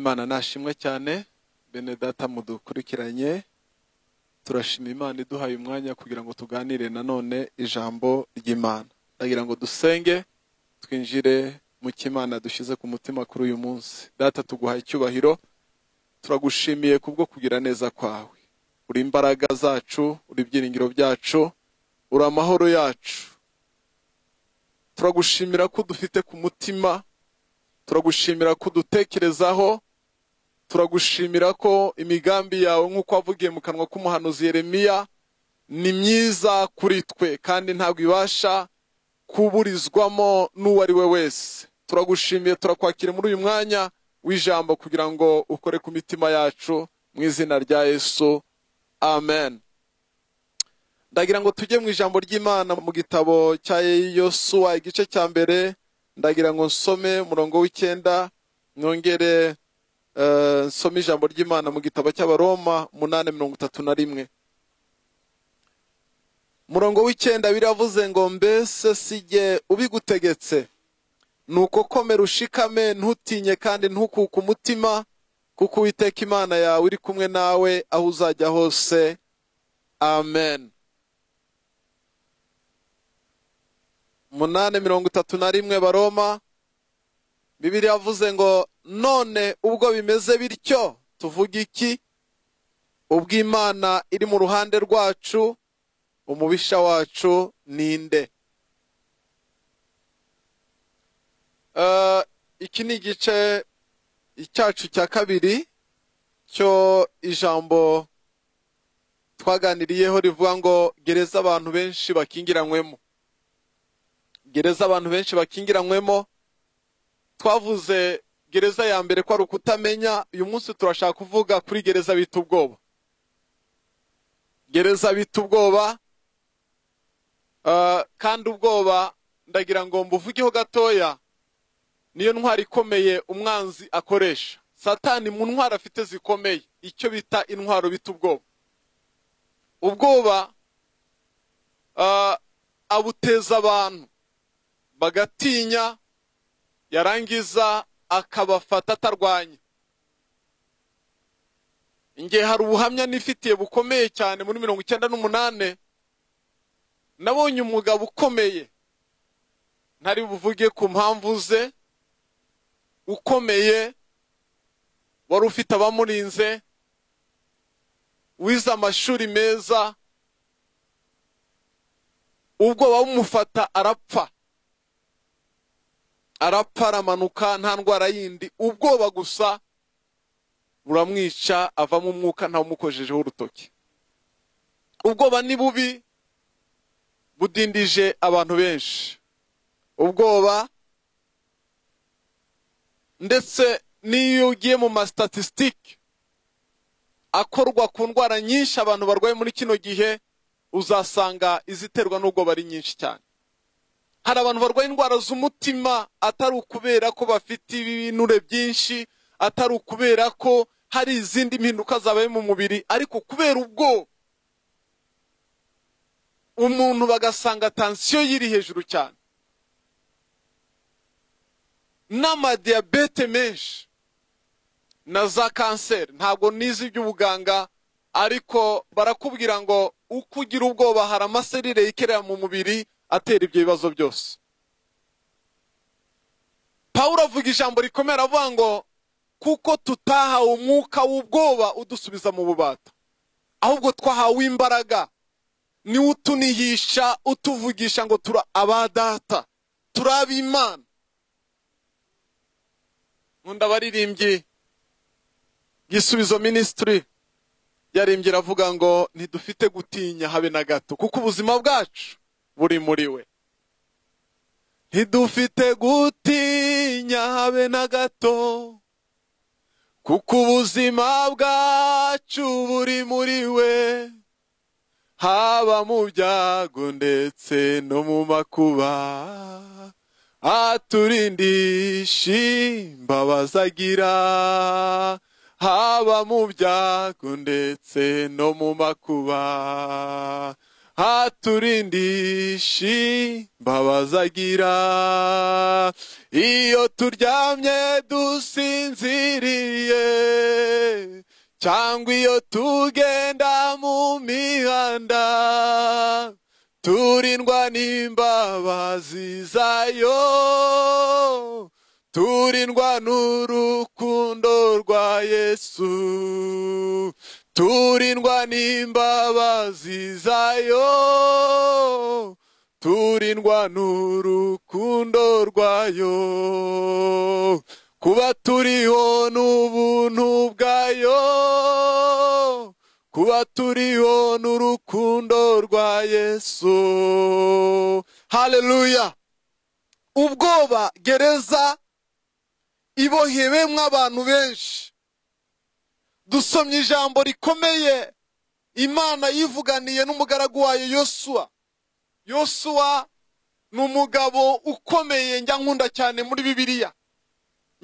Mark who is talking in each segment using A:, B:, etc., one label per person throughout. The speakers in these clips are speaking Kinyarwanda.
A: Imana nashimwe cyane. Bene data mudukurikiranye, turashima Imana iduhaye umwanya kugira ngo tuganire nanone ijambo ry'Imana. Ndagira ngo dusenge twinjire mu cy'Imana dushize ku mutima kuri uyu munsi. Data, tuguhaye icyubahiro, turagushimiye kubwo kugira neza kwawe. Uri imbaraga zacu, uri ibyiringiro byacu, uri amahoro yacu. Turagushimira ko dufite ku mutima, turagushimira ko dutekerezaho, turagushimira ko imigambi yawe nk'uko wavugiye mu kanwa k'umuhanuzi Yeremiya ni myiza kuri twe kandi ntabwo ibasha kuburizwamo n'uwo ari we wese. Turagushimiye, turakwakira muri uyu mwanya w'ijambo kugira ngo ukore ku mitima yacu mu izina rya Yesu, amen. Ndagira ngo tujye mu ijambo ry'Imana mu gitabo cya Yosuwa igice cya mbere. Ndagira ngo nsome umurongo w'9, nongere nsome ijambo ry'Imana mu gitabo cy'Abaroma 8:31. Umurongo w'9 biravuze ngo, mbese sijye ubigutegetse, nuko komera ushikame, ntutinye kandi ntukuke umutima, kuko Uwiteka Imana yawe iri kumwe nawe aho uzajya hose, amen. 8:31 Baroma. Bibiliya yavuze ngo, none ubwo bimeze bityo tuvuga iki? Ubwo Imana iri mu ruhande rwacu, umubisha wacu ninde? Iki ni igice cyacu cya kabiri cyo ijambo twaganiriyeho rivuga ngo gereza abantu benshi bakingiranywemo. Gereza abantu benshi bakingiranywemo. Twavuze gereza ya mbere ko ari ukutamenya. Uyu munsi turashaka kuvuga kuri gereza bita ubwoba. Gereza bita ubwoba. Kandi ubwoba ndagira ngo mbuvugeho gatoya. Niyo ntwari ikomeye umwanzi akoresha. Satani mu ntwaro afite zikomeye, icyo bita intwaro bita ubwoba. Ubwoba abuteza abantu bagatinya, yarangiza akabafata atarwanya. Nge hari ubuhamya nifitiye bukomeye cyane muri 98. Nabonye umugabo ukomeye, ntari buvuge ku mpamvu ze, ukomeye, wari ufite abamurinze, wize amashuri meza, ubwo bamufata arapfa. Arapfa, aramanuka, nta ndwara yindi, ubwoba gusa buramwica, avamo umwuka ntawumukojejeho urutoki. Ubwoba ni bubi, budindije abantu benshi. Ubwoba ndetse niyo ugiye mu mastatistike akorwa ku ndwara nyinshi abantu barwaye muri kino gihe, uzasanga iziterwa n'ubwoba ari nyinshi cyane. Hari abantu barwaye indwara z'umutima, atari ukubera ko bafite ibinure byinshi, atari ukubera ko hari izindi mpinduka zabaye mu mubiri, ariko kubera ubwo umuntu bagasanga tensiyo yiri hejuru cyane. N'amadiyabete menshi na za kanseri. Ntabwo nizi iby'ubuganga, ariko barakubwira ngo uko ugira ubwoba hari amaserire yikerera mu mubiri atera ibyo bibazo byose. Pawulo avuga ijambo rikomera avuga ngo, kuko tutahawe umwuka w'ubwoba udusubiza mu bubata, ahubwo twahawe imbaraga. Niwe utunihisha, utuvugisha ngo tura abadata, turabe Imana. Nkunda abaririmbyi, Gisubizo Ministry yarimbye avuga ngo, ntidufite gutinya habe na gato, kuko ubuzima bwacu buri muri we. Ntidufite gutinya habe na gato, kuko ubuzima bwacu buri muri we. Haba mu byago ndetse no mu makuba, aturindisha imbabazi agira. Haba mu byago ndetse no mu makuba, aturindisha imbabazi agira. Iyo turyamye dusinziriye cyangwa iyo tugenda mu mihanda, turindwa n'imbabazi zayo, turindwa n'urukundo rwa Yesu, turindwa n'imbabazi zayo, turindwa n'urukundo rwayo. Kuba turiho n'ubuntu bwayo, kuba turiho n'urukundo rwa Yesu. Haleluya. Ubwoba, gereza ibohewemwo abantu benshi. Dusomye ijambo rikomeye Imana yivuganiye n'umugaragu wayo Yosuwa. Yosuwa ni umugabo ukomeye njya nkunda cyane muri Bibiliya.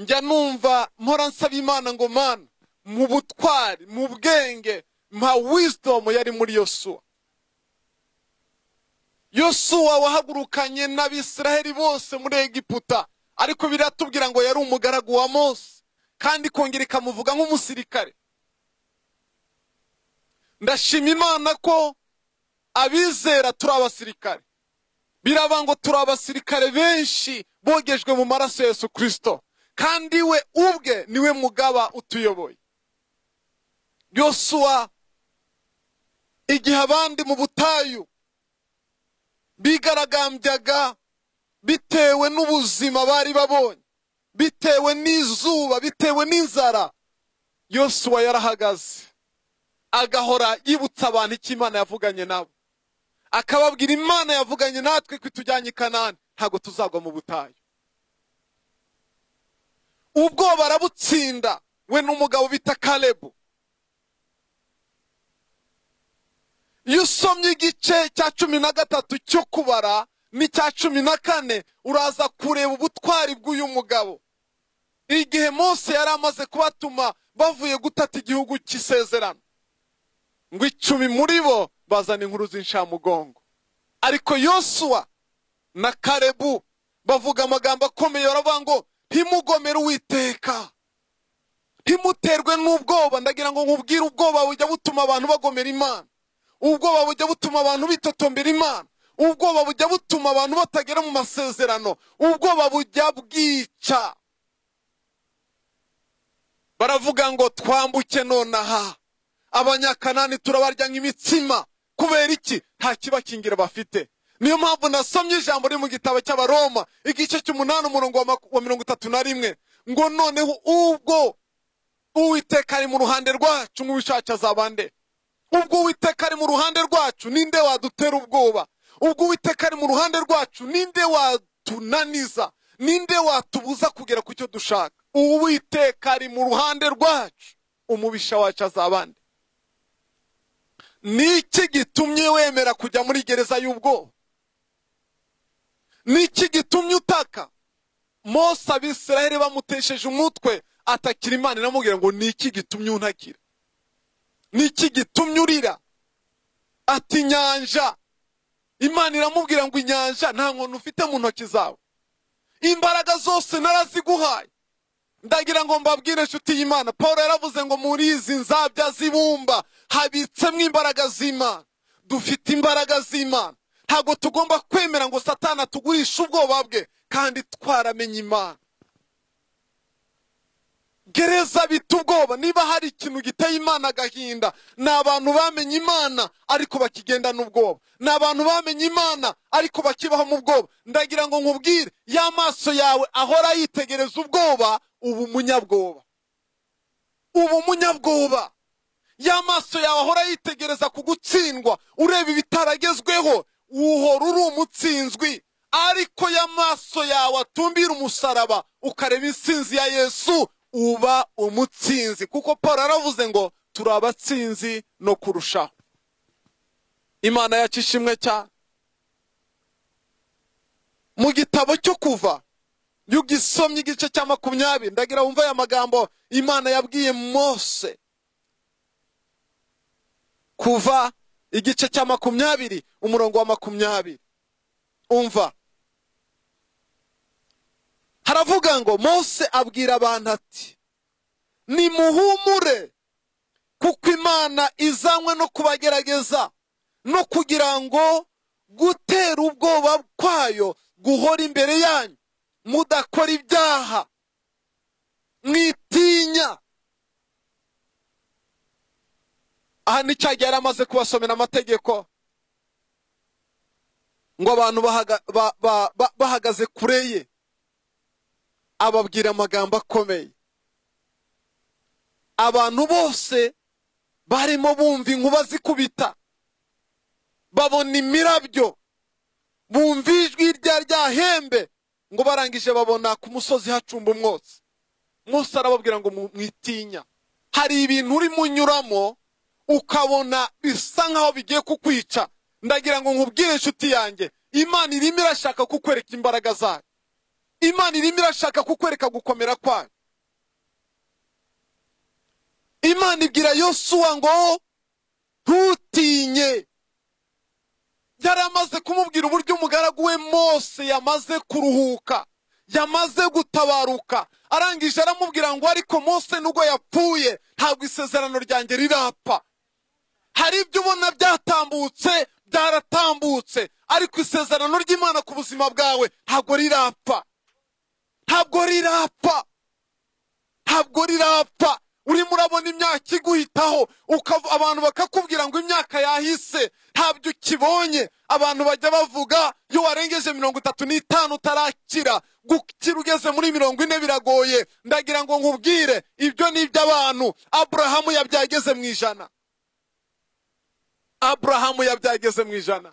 A: Njya numva mpora nsaba Imana ngo Mana, mu butwari, mu bwenge, mpa wisdom yari muri Yosuwa. Yosuwa wahagurukanye n'Abisiraheli bose muri Egiputa, ariko biratubwira ngo yari umugaragu wa Mose, kandi kongera ikamuvuga nk'umusirikare. Ndashima Imana ko abizera turi abasirikare. Biraba ngo turi abasirikare benshi bogejwe mu maraso ya Yesu Kristo, kandi we ubwe niwe mugaba utuyoboye. Yosuwa, igihe abandi mu butayu bigaragambyaga bitewe n'ubuzima bari babonye, bitewe n'izuba, bitewe n'inzara, Yosuwa yarahagaze agahora yibutsa abantu icyo Imana yavuganye nabo, akababwira Imana yavuganye natwe ko itujyanye i Kanani, ntago tuzagwa mu butayu. Ubwoba arabutsinda we n'umugabo bita Kalebu. Iyo usomye igice cya 13 cyo Kubara n'icya 14 uraza kureba ubutwari bw'uyu mugabo. Igihe Mose yari amaze kubatuma bavuye gutata igihugu cy'isezerano, ngo 10 muri bo bazana inkuru z'inshamugongo, ariko Yosuwa na Kalebu bavuga amagambo akomeye, baravuga ngo ntimugomere Uwiteka, ntimuterwe n'ubwoba. Ndagira ngo nkubwire, ubwoba bujya butuma abantu bagomera Imana, ubwoba bujya butuma abantu bitotombera Imana, ubwoba bujya butuma abantu batagera mu masezerano, ubwoba bujya bwica. Baravuga ngo twambuke nonaha, Abanyakanani turabarya nk'imitsima. Kubera iki? Nta kibakingira bafite. Niyo mpamvu nasomye ijambo riri mu gitabo cy'Abaroma igice 8 umurongo wa 31 ngo noneho ubwo Uwiteka ari mu ruhande rwacu, nk'ubishaka azabande. Ubwo Uwiteka ari mu ruhande rwacu, ninde wadutera ubwoba? Ubwo Uwiteka ari mu ruhande rwacu, ninde watunaniza? Ninde watubuza kugera ku cyo dushaka? Uwiteka ari mu ruhande rwacu, umubisha wacu azabande. Niki gitumye wemera kujya muri gereza y'ubwoba? Niki gitumye utaka? Mose Abisiraheli bamutesheje umutwe, atakira Imana iramubwira ngo niki gitumye untakira? Niki gitumye urira? Ati inyanja. Imana iramubwira ngo inyanja nta nkono ufite mu ntoki zawe, imbaraga zose naraziguhaye. Ndagira ngo mbabwire inshuti y'Imana, Paul yaravuze ngo muri izi nzabya zibumba habitsemo imbaraga z'Imana. Dufite imbaraga z'Imana, ntago tugomba kwemera ngo Satani atugurishe ubwoba bwe, kandi twaramenye Imana. Gereza bita ubwoba. Niba hari ikintu giteye Imana agahinda, ni abantu bamenye Imana ariko bakigenda n'ubwoba, ni abantu bamenye Imana ariko bakibaho mu bwoba. Ndagira ngo nkubwire, ya maso yawe ahora yitegereza ubwoba, ubu munyabwoba, ubu munyabwoba. Ya maso yawe ahora yitegereza kugutsindwa, ureba ibitaragezweho, uhora uri umutsinzwi. Ariko ya maso yawe atumbira umusaraba, ukareba insinzi ya Yesu, uba umutsinzi. Kuko Paul aravuze ngo turi abatsinzi no kurushaho. Imana yacu ishimwe cyane. Mu gitabo cyo Kuva, iyo ugisomye igice cya 20, ndagira wumva aya magambo Imana yabwiye Mose. Kuva igice cya 20 umurongo wa 20. Umva, haravuga ngo Mose abwira abantu ati, nimuhumure kuko Imana izanywe no kubagerageza no kugira ngo gutera ubwoba kwayo guhora imbere yanyu, mudakora ibyaha, mwitinya. Aha ni cya gihe yari amaze kubasomera amategeko ngo abantu bahagaze kure ye, ababwira amagambo akomeye. Abantu bose barimo bumva inkuba zikubita, babona imirabyo, bumva ijwi rya hembe, ngo barangije babona ku musozi hacumba umwotsi. Mose arababwira ngo mwitinya. Hari ibintu urimo unyuramo ukabona bisa nkaho bigiye kukwica. Ndagira ngo nkubwire inshuti yanjye, Imana irimo irashaka kukwereka imbaraga zayo. Imana irimo irashaka kukwereka gukomera kwayo. Imana ibwira Yosuwa ngo ntutinye. Yari amaze kumubwira uburyo umugaragu we Mose yamaze kuruhuka, yamaze gutabaruka. Arangije aramubwira ngo ariko Mose nubwo yapfuye ntabwo isezerano ryanjye rirapfa. Hari ibyo ubona byatambutse, byaratambutse, ariko isezerano ry'Imana ku buzima bwawe ntabwo rirapfa. Ntabwo rirapfa. Ntabwo rirapfa. Urimo urabona imyaka iguhitaho, abantu bakakubwira ngo imyaka yahise, ntabyo ukibonye. Abantu bajya bavuga iyo warengeje 35 utarakira, gukira ugeze muri 40 biragoye. Ndagira ngo nkubwire, ibyo ni iby'abantu. Abrahamu yabyageze mu 100. Abrahamu yabyageze mu 100.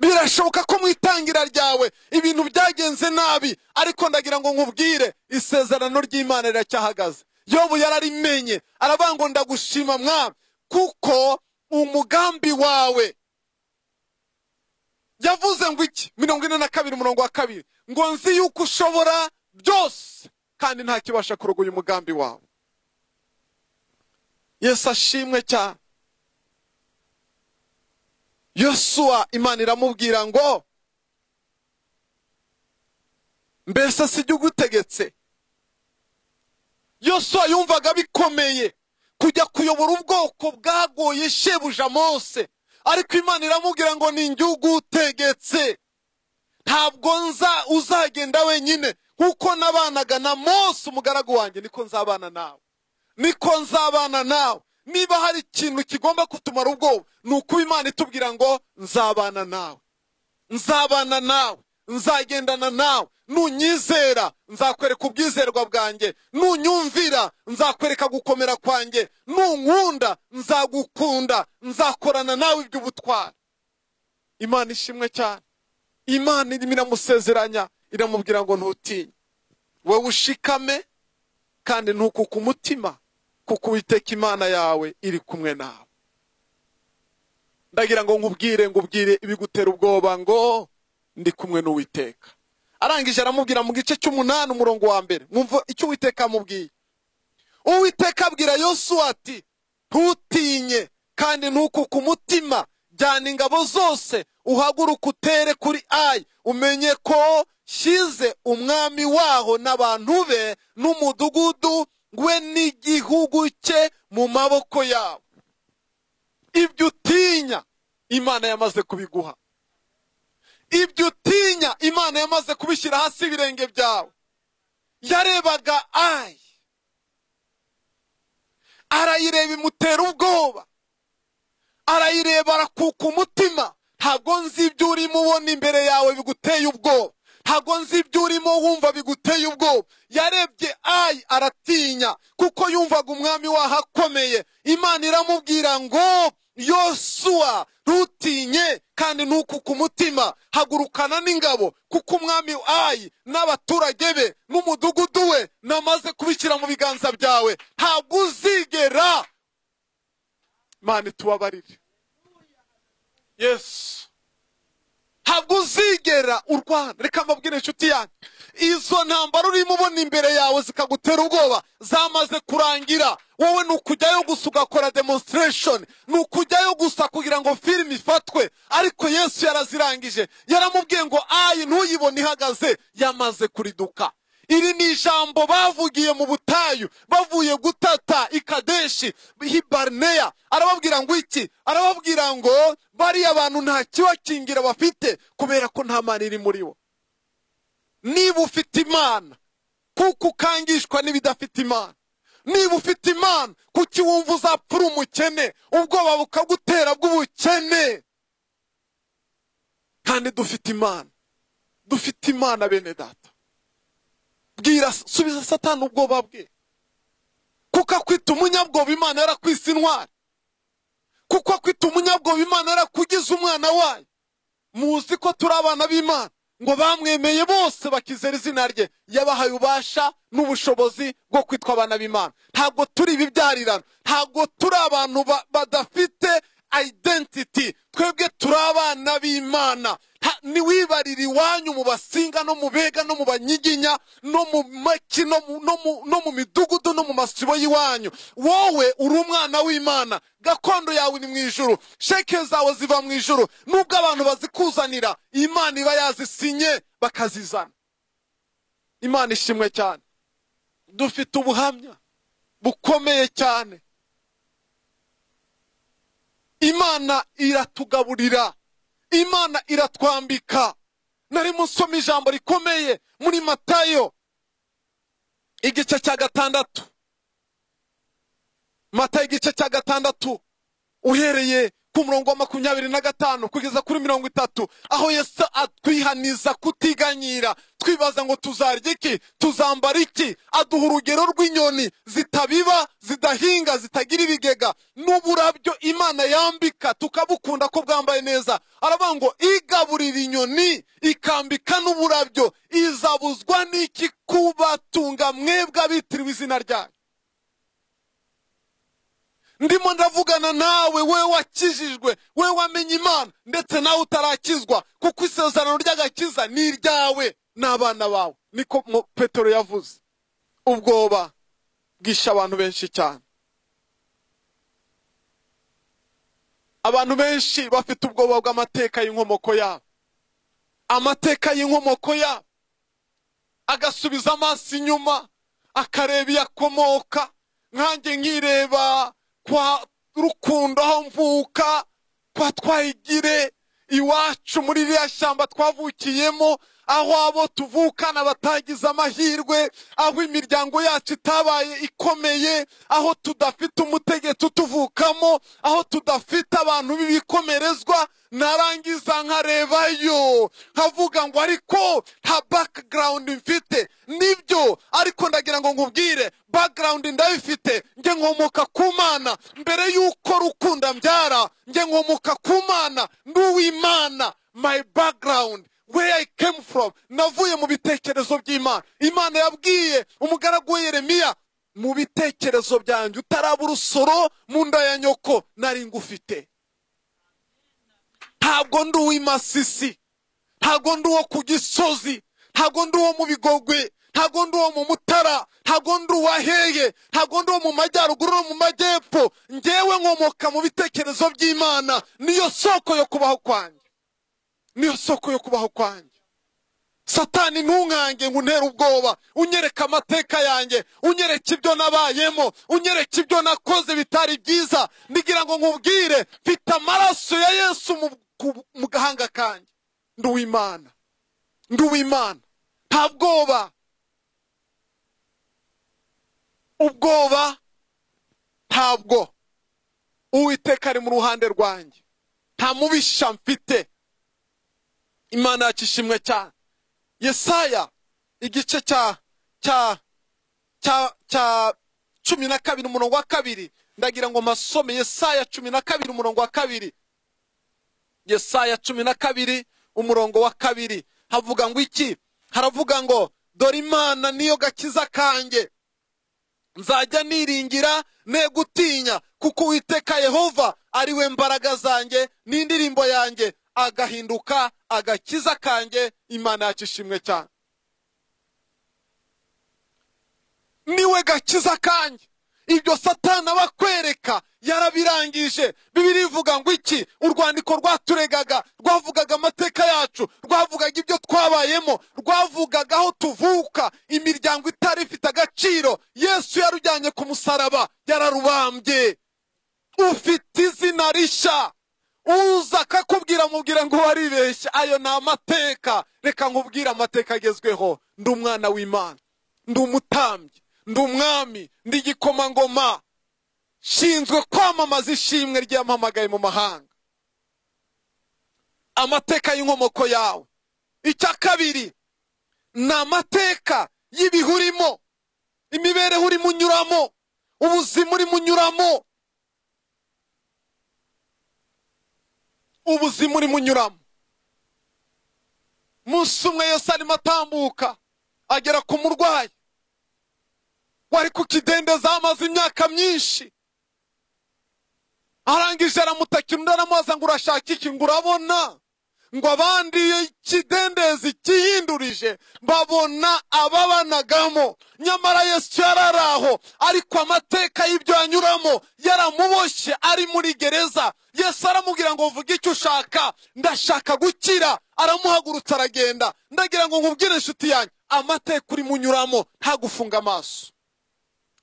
A: Birashoboka ko mu itangira ryawe ibintu byagenze nabi, ariko ndagira ngo nkubwire isezerano ry'Imana riracyahagaze. Yobu yararimenye, aravuga ngo ndagushima Mwami kuko umugambi wawe. Yavuze ngo iki? 42 umurongo wa 2, ngo nzi yuko ushobora byose kandi nta kibasha kurogoya umugambi wawe. Yesu ashimwe cyane. Yosuwa Imana iramubwira ngo mbese si jye ugutegetse. Yosuwa yumvaga bikomeye kujya kuyobora ubwoko bwagoye shebuja Mose, ariko Imana iramubwira ngo ni njye ugutegetse. Ntabwo uzagenda wenyine, nkuko nabanaga na Mose umugaragu wanjye niko nzabana nawe. Niko nzabana nawe. Niba hari ikintu kigomba kutumara ubwoba, nuko Imana itubwira ngo nzabana nawe. Nzabana nawe, nzagendana nawe. Nunyizera nzakwereka ubwizerwa bwanjye, nunyumvira nzakwereka gukomera kwanjye, nunkunda nzagukunda, nzakorana nawe iby'ubutwari. Imana ishimwe cyane. Imana irimo iramusezeranya, iramubwira ngo ntutinye, wowe ushikame kandi ntukuke umutima, kuko Uwiteka Imana yawe iri kumwe nawe. Ndagira ngo ngubwire ibigutera ubwoba ngo ndi kumwe n'Uwiteka. Arangije aramubwira mu gice cy'8 umurongo wa 1, mwumva icyo Uwiteka amubwiye. Uwiteka abwira Yosuwa ati, ntutinye kandi ntukuke umutima, jyana ingabo zose uhaguruka utere kuri Ayi, umenye ko shize umwami waho n'abantu be n'umudugudu we n'igihugu cye mu maboko yawe. Ibyo utinya Imana yamaze kubiguha. Ibyo utinya Imana yamaze kubishyira hasi ibirenge byawe. Yarebaga Ayi, arayireba imutera ubwoba, arayireba arakuka umutima. Ntabwo nzi ibyo urimo ubona imbere yawe biguteye ubwoba, ntabwo nzi ibyo urimo wumva biguteye ubwoba. Yarebye Ayi aratinya kuko yumvaga umwami waho akomeye. Imana iramubwira ngo Yosuwa ntutinye kandi ntukuke umutima, hagurukana n'ingabo, kuko umwami Ayi n'abaturage be n'umudugudu we namaze kubishyira mu biganza byawe. Ntabwo uzigera. Imana itubabarire. Yesu, ntabwo uzigera urwana. Reka mbabwire inshuti yanjye, izo ntambara urimo ubona imbere yawe zikagutera ubwoba zamaze kurangira. Wowe nukujyayo gusa ugakora demonstration, nukujyayo gusa kugira ngo film ifatwe, ariko Yesu yarazirangije. Yaramubwiye ngo ayi ntuyibone ihagaze, yamaze kuriduka. Iri ni ijambo bavugiye mu butayu bavuye gutata i Kadeshi Barnea. Arababwira ngo iki? Arababwira ngo bari abantu nta kibakingira bafite kubera ko nta Mana iri muri bo. Niba ufite Imana kuko ukangishwa n'ibidafite Imana, niba ufite Imana kuki wumva uzapfura umukene, ubwoba bukagutera bw'ubukene? Kandi dufite Imana, dufite Imana bene data. Bwira subiza Satani ubwoba bwe, kuko akwita umunyabwoba Imana yarakwise intwari, kuko akwita umunyabwoba Imana yarakugize umwana wayo. Muzi ko turi abana b'Imana, ngo bamwemeye bose bakizera izina rye, yabahaye ubasha n'ubushobozi bwo kwitwa abana b'Imana. Ntabwo turi ibibyarirano, ntabwo turi abantu badafite identity. Twebwe turi abana b'Imana. Niwibarira iwanyu mu basinga no mu bega no mu banyiginya no mu maki no mu midugudu no mu masibo y'iwanyu, wowe uri umwana w'Imana. Gakondo yawe ni mu ijuru, sheke zawe ziva mu ijuru. Nubwo abantu bazikuzanira, Imana iba yazisinye bakazizana. Imana ishimwe cyane. Dufite ubuhamya bukomeye cyane. Imana iratugaburira, Imana iratwambika. Nari musoma ijambo rikomeye muri Matayo igice cya 6. Matayo igice cya 6 uhereye ku murongo wa 25 kugeza kuri 30, aho Yesu atwihaniza kutiganyira twibaza ngo tuzarya iki, tuzambara iki. Aduha urugero rw'inyoni zitabiba, zidahinga, zitagira ibigega, n'uburabyo Imana yambika tukabukunda ko bwambaye neza. Aravuga ngo igaburira inyoni ikambika n'uburabyo, izabuzwa n'iki kubatunga mwebwe abitiriwe izina ryayo? Ndimo ndavugana nawe, we wakijijwe, we wamenye Imana, ndetse nawe utarakizwa, kuko isezerano ry'agakiza ni iryawe n'abana bawe. Niko Petero yavuze. Ubwoba bwisha abantu benshi cyane. Abantu benshi bafite ubwoba bw'amateka y'inkomoko yabo, amateka y'inkomoko yabo. Agasubiza amaso inyuma akareba iyakomoka. Nkanjye nkireba kwa Rukundo aho mvuka, kwa Twahigire iwacu muri iriya shyamba twavukiyemo, aho abo tuvukana batagize amahirwe, aho imiryango yacu itabaye ikomeye, aho tudafite umutegetsi utuvukamo, aho tudafite abantu b'ibikomerezwa. Narangiza nkarebayo nkavuga ngo ariko nta background mfite. Nibyo, ariko ndagira ngo nkubwire background ndabifite. Nge nkomoka ku Mana. Mbere yuko Rukundo mbyara, nge nkomoka ku Mana, n'uw'Imana. My background, where I came from, navuye mu bitekerezo by'Imana. Imana yabwiye umugaragu we Yeremiya, mu bitekerezo byanjye utarabura urusoro mu nda ya nyoko nari ngufite. Ntabwo ndi uw'imasisi, ntabwo ndi uwo ku Gisozi, ntabwo ndi uwo mu Bigogwe, ntabwo ndi uwo mu Mutara, ntabwo ndi uwaheye, ntabwo ndi uwo mu majyaruguru no mu majyepfo. Ngewe nkomoka mu bitekerezo by'Imana. Niyo soko yo kubaho kwanjye, niyo soko yo kubaho kwanjye. Satani ntunkange ngo untere ubwoba, unyereka amateka yanjye, unyereka ibyo nabayemo, unyereka ibyo nakoze bitari byiza. Ndigira ngo nkubwire, mfite amaraso ya Yesu mu gahanga kanjye. Ndi uw'Imana, ndi uw'Imana. Nta bwoba. Ubwoba ntabwo. Uwiteka ari mu ruhande rwanjye, nta mubisha mfite. Imana yacu ishimwe cyane. Yesaya igice cya 12 umurongo wa 2. Ndagira ngo masome Yesaya 12 umurongo wa 2. Yesaya 12 umurongo wa 2 havuga ngo iki? Haravuga ngo dore Imana niyo gakiza kanjye, nzajya niringira ne gutinya, kuko Uwiteka Yehova ari we mbaraga zanjye n'indirimbo yanjye, agahinduka agakiza kanjye. Imana yacu ishimwe cyane. niwe gakiza kanjye. Ibyo Satani abakwereka yarabirangije. Bibiliya ivuga ngo iki? Urwandiko rwaturegaga rwavugaga amateka yacu, rwavugaga ibyo twabayemo, rwavugaga aho tuvuka, imiryango itari ifite agaciro. Yesu yarujyanye ku musaraba, yararubambye. Ufite izina rishya. Uza akakubwira mubwira ngo waribeshya, ayo ni amateka. Reka nkubwire amateka agezweho. Ndi umwana w'Imana, ndi umutambyi, ndi umwami, ndi igikomangoma, shinzwe kwamamaza ishimwe ry'ampamagaye mu mahanga. Amateka y'inkomoko yawe. Icya kabiri ni amateka y'ibihe urimo, imibereho urimo unyuramo, ubuzima urimo unyuramo, ubuzima urimo unyuramo. Umunsi umwe Yesu arimo atambuka agera ku murwayi wari ku kidendezi amaze imyaka myinshi. Arangije aramutakira, undi aramubaza ngo urashaka iki? Ngo urabona ngo abandi ikidendezi kihindurije babona ababanagamo, nyamara Yesu yararaho, ariko amateka y'ibyo yanyuramo yaramuboshye ari muri gereza. Yesu aramubwira ngo uvuge icyo ushaka, ndashaka gukira. Aramuhagurutsa aragenda. Ndagira ngo nkubwire inshuti yanjye, amateka urimo unyuramo ntagufunga amaso.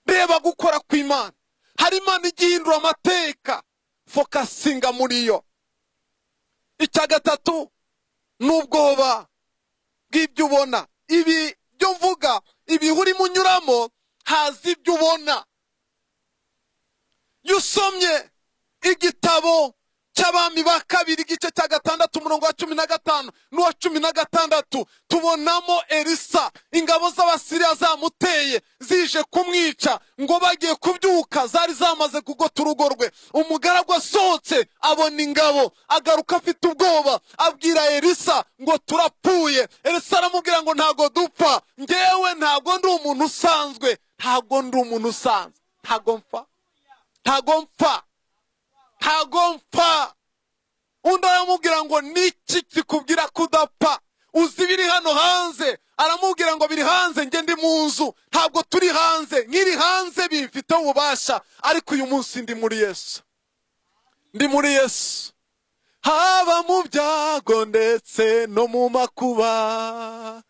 A: Reba gukora kw'Imana. Hari Imana igihindura amateka, fokasinga muri yo. Icya gatatu ni ubwoba bw'ibyo ubona. Ibi byo mvuga, ibihe urimo unyuramo haza ibyo ubona. Iyo usomye igitabo cy'Abami ba kabiri igice cya 6 umurongo wa 15 n'uwa 16, tubonamo Elisa, ingabo z'Abasiriya zamuteye zije kumwica, ngo bagiye kubyuka zari zamaze kugota urugo rwe. Umugaragu asohotse abona ingabo, agaruka afite ubwoba, abwira Elisa ngo turapfuye. Elisa aramubwira ngo ntago dupfa, ngewe ntago ndi umuntu usanzwe, ntago ndi umuntu usanzwe, ntago mpfa, ntago mpfa, ntago mpfa. Undi aramubwira ngo niki kikubwira kudapfa? Uzi biri hano hanze? Aramubwira ngo biri hanze, nge ndi mu nzu. Ntabwo turi hanze, nkiri hanze bimfite ububasha, ariko uyu munsi ndi muri Yesu, ndi muri Yesu. Haba mu byago ndetse no mu makuba,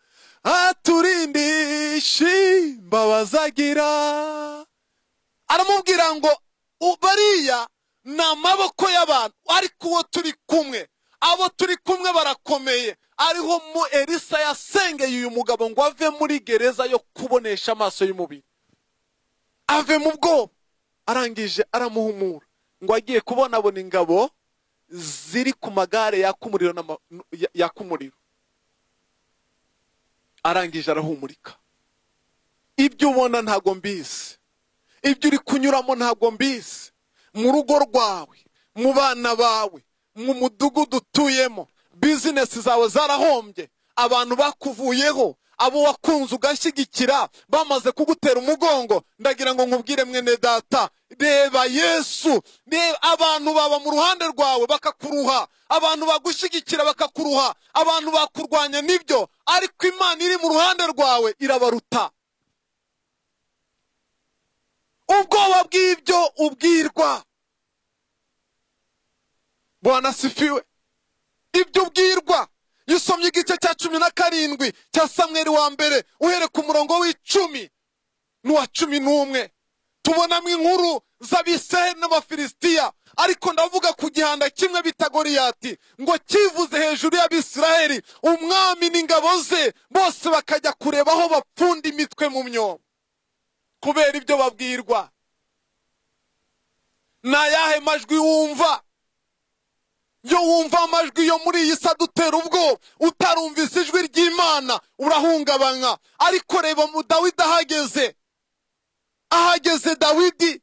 A: aturindisha imbabazi agira. Aramubwira ngo bariya ni amaboko y'abantu, ariko uwo turi kumwe, abo turi kumwe barakomeye. Ariho mu Elisa yasengeye uyu mugabo ngo ave muri gereza yo kubonesha amaso y'umubiri, ave mu bwoba. Arangije aramuhumura, ngo agiye kubonabona ingabo ziri ku magare yaka umuriro. Arangije arahumurika. Ibyo ubona ntago mbizi, ibyo uri kunyuramo ntago mbizi. Mu rugo rwawe, mu bana bawe, mu mudugudu utuyemo, bizinesi zawe zarahombye, abantu bakuvuyeho, abo wakunze ugashyigikira bamaze kugutera umugongo. Ndagira ngo nkubwire mwene data, reba Yesu. Abantu baba mu ruhande rwawe bakakuruha, abantu bagushyigikira bakakuruha, abantu bakurwanya nibyo, ariko Imana iri mu ruhande rwawe irabaruta. Ubwoba bw'ibyo ubwirwa. Bwana sifiwe. Ibyo ubwirwa. Iyo usomye igice cya 17 cya Samweli wa mbere, uhere ku murongo w'10 n'uwa 11, tubonamo inkuru z'Abisirayeli n'Abafilisitiya. Ariko ndavuga ku gihanda kimwe bita Goliyati, ngo kivuze hejuru y'Abisirayeli, umwami n'ingabo ze bose bakajya kureba aho bapfunda imitwe mu myobo, kubera ibyo babwirwa. Na yahe majwi wumva? Yo wumva amajwi yo muri iyi sadutera ubwo, utarumvise ijwi ry'Imana urahungabanya. Ariko reba mu Dawidi ahageze Dawidi,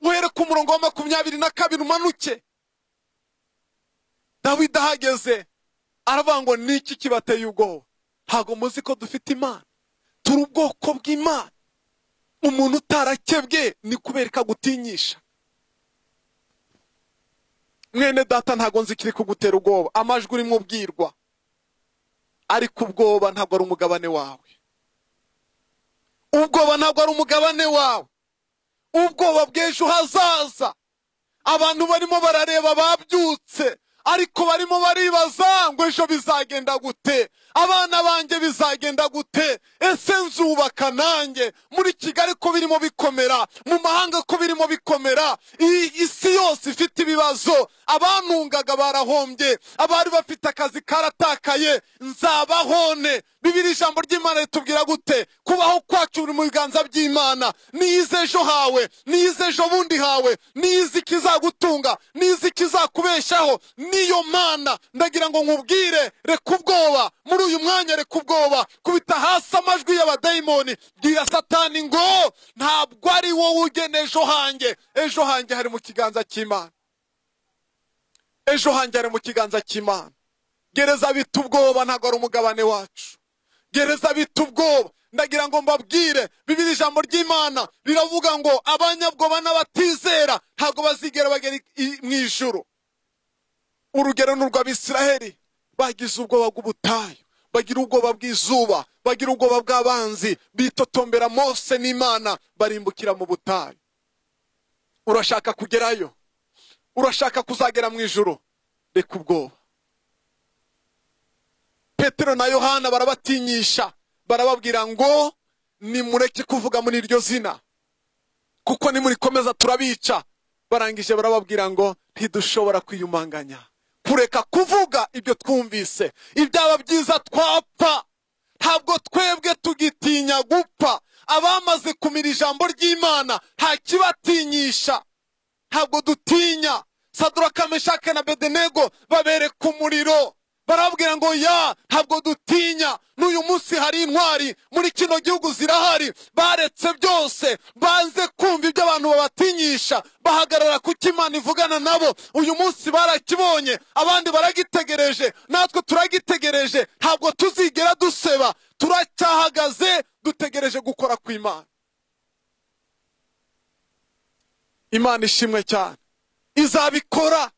A: uhere ku murongo wa 22 umanuke. Dawidi ahageze aravuga ngo niki kibateye ubwoba? Ntago muzi ko dufite Imana, turi ubwoko bw'Imana. Umuntu utarakebwe ni kubereka gutinyisha. Mwene data, ntago nzi kiri kugutera ubwoba, amajwi urimo ubwirwa, ariko ubwoba ntabwo ari umugabane wawe. ubwoba ntabwo ari umugabane wawe. Ubwoba bw'ejo hazaza. Abantu barimo barareba babyutse, ariko barimo baribaza ngo ejo bizagenda gute, abana banjye bizagenda gute, ese nzubaka nanjye. Muri Kigali ko birimo bikomera, mu mahanga ko birimo bikomera, isi yose ifite ibibazo, abanungaga barahombye, abari bafite akazi karatakaye. Nzabahone. Bibiri ijambo ry'Imana ritubwira gute? Kubaho kwacu buri mu biganza by'Imana. Niyize ejo hawe, niyize ejo bundi hawe, niyize ikizagutunga, niyize ikizakubeshaho, niyo Mana. Ndagira ngo nkubwire, reka ubwoba muri uyu mwanya, reka ubwoba, kubita hasi amajwi y'abadayimoni, bwira Satani ngo ntabwo ari wowe ugena ejo hanjye. Ejo hanjye hari mu kiganza cy'Imana. Ejo hanjye hari mu kiganza cy'Imana. Gereza bita ubwoba ntabwo ari umugabane wacu. Gereza bita ubwoba. Ndagira ngo mbabwire, Bibiri ijambo ry'Imana riravuga ngo abanyabwoba n'abatizera ntabwo bazigera bagera mu ijuru. Urugero n'urw'Abisiraheli, bagize ubwoba bw'ubutayu, bagira ubwoba bw'izuba, bagira ubwoba bw'abanzi, bitotombera Mose n'Imana, barimbukira mu butayu. Urashaka kugerayo? Urashaka kuzagera mu ijuru? Reka ubwoba. Petero na Yohana barabatinyisha, barababwira ngo nimureke kuvuga muri iryo zina, kuko nimurikomeza turabica. Barangije barababwira ngo ntidushobora kwiyumanganya kureka kuvuga ibyo twumvise. Ibyaba byiza twapfa, ntabwo twebwe tugitinya gupfa. Abamaze kumira ijambo ry'Imana nta kibatinyisha, ntabwo dutinya. Saduraka, Meshake na Abedenego babereka umuriro, barabwira ngo ntabwo dutinya. N'uyu munsi hari intwari muri kino gihugu zirahari, baretse byose, banze kumva ibyo abantu babatinyisha, bahagarara ku Imana ivugana nabo. Uyu munsi barakibonye, abandi baragitegereje, natwe turagitegereje. Ntabwo tuzigera duseba, turacyahagaze dutegereje gukora kw'Imana. Imana ishimwe cyane, izabikora.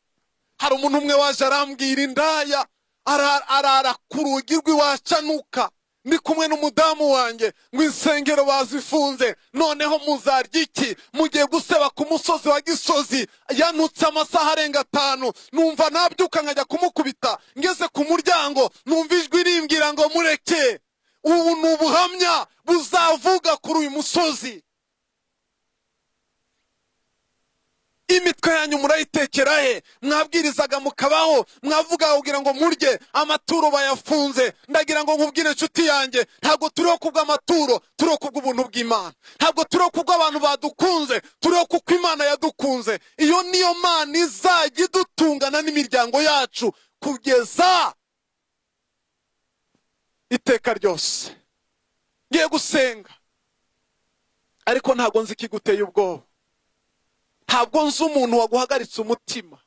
A: Hari umuntu umwe waje arambwira, indaya arara ku rugi rw'iwacanuka, ndi kumwe n'umudamu wanjye, ngo insengero bazifunze, noneho muzarya iki? Mugiye guseba ku musozi wa Gisozi. Yanutse amasaha arenga 5, numva nabyuka nkajya kumukubita. Ngeze ku muryango numva ijwi rimbwira ngo mureke. Ubu ni ubuhamya buzavuga kuri uyu musozi. Imitwe yanyu murayitekera he? Mwabwirizaga mukabaho, mwavuga kugira ngo murye, amaturo bayafunze. Ndagira ngo nkubwire inshuti yanjye, ntabwo turiho kubw'amaturo, turiho kubw'ubuntu bw'Imana. Ntabwo turiho kubw'abantu badukunze, turiho kuko Imana yadukunze. Iyo niyo Mana izajya idutungana n'imiryango yacu kugeza iteka ryose. Ngiye gusenga, ariko ntabwo nzi ikiguteye ubwoba. Ntabwo nzi umuntu waguhagaritse umutima.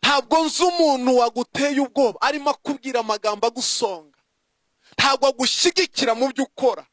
A: Ntabwo nzi umuntu waguteye ubwoba arimo akubwira amagambo agusonga. Ntabwo agushyigikira mu byo ukora.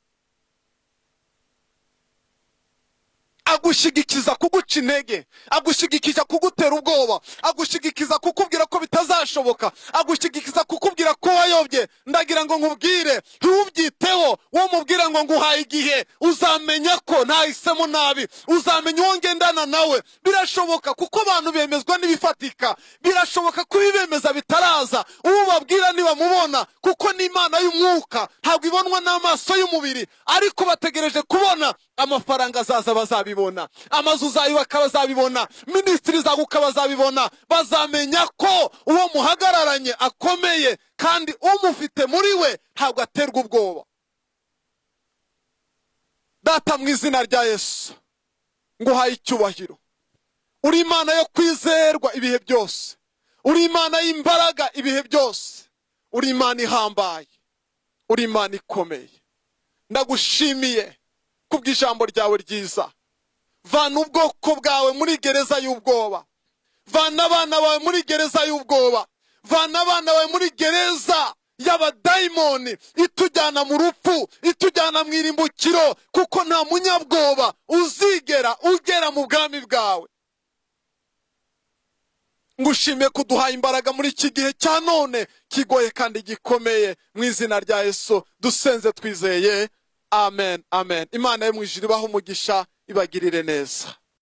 A: Agushigikiza kuguca intege, agushigikiza kugutera ubwoba, agushigikiza kukubwira ko bitazashoboka, agushigikiza kukubwira ko wayobye. Ndagira ngo nkubwire, ntubyiteho. Wo mubwira ngo nguhaye igihe, uzamenya ko ntahisemo nabi, uzamenya uwo ngendana nawe. Birashoboka kuko abantu bemezwa n'ibifatika, birashoboka ko ibibemeza bitaraza. Uwo babwira ntibamubona kuko ni Imana y'umwuka, ntabwo ibonwa n'amaso y'umubiri. Ariko bategereje kubona amafaranga azaza, bazabibona. Amazu uzayubaka bazabibona, minisitiri zaguka bazabibona. Bazamenya ko uwo muhagararanye akomeye, kandi umufite muri we ntabwo aterwa ubwoba. Data, mu izina rya Yesu nguhaye icyubahiro. Uri Imana yo kwizerwa ibihe byose, uri Imana y'imbaraga ibihe byose, uri Imana ihambaye, uri Imana ikomeye. Ndagushimiye kubw'ijambo ryawe ryiza. Vana ubwoko bwawe muri gereza y'ubwoba, vana abana bawe muri gereza y'ubwoba, vana abana bawe muri gereza y'abadayimoni itujyana mu rupfu, itujyana mu irimbukiro, kuko nta munyabwoba uzigera ugera mu bwami bwawe. Ngushimiye kuduhaye imbaraga muri iki gihe cya none kigoye kandi gikomeye. Mu izina rya Yesu dusenze twizeye, amen amen. Imana yo mu ijuru ibahe umugisha, ibagirire neza.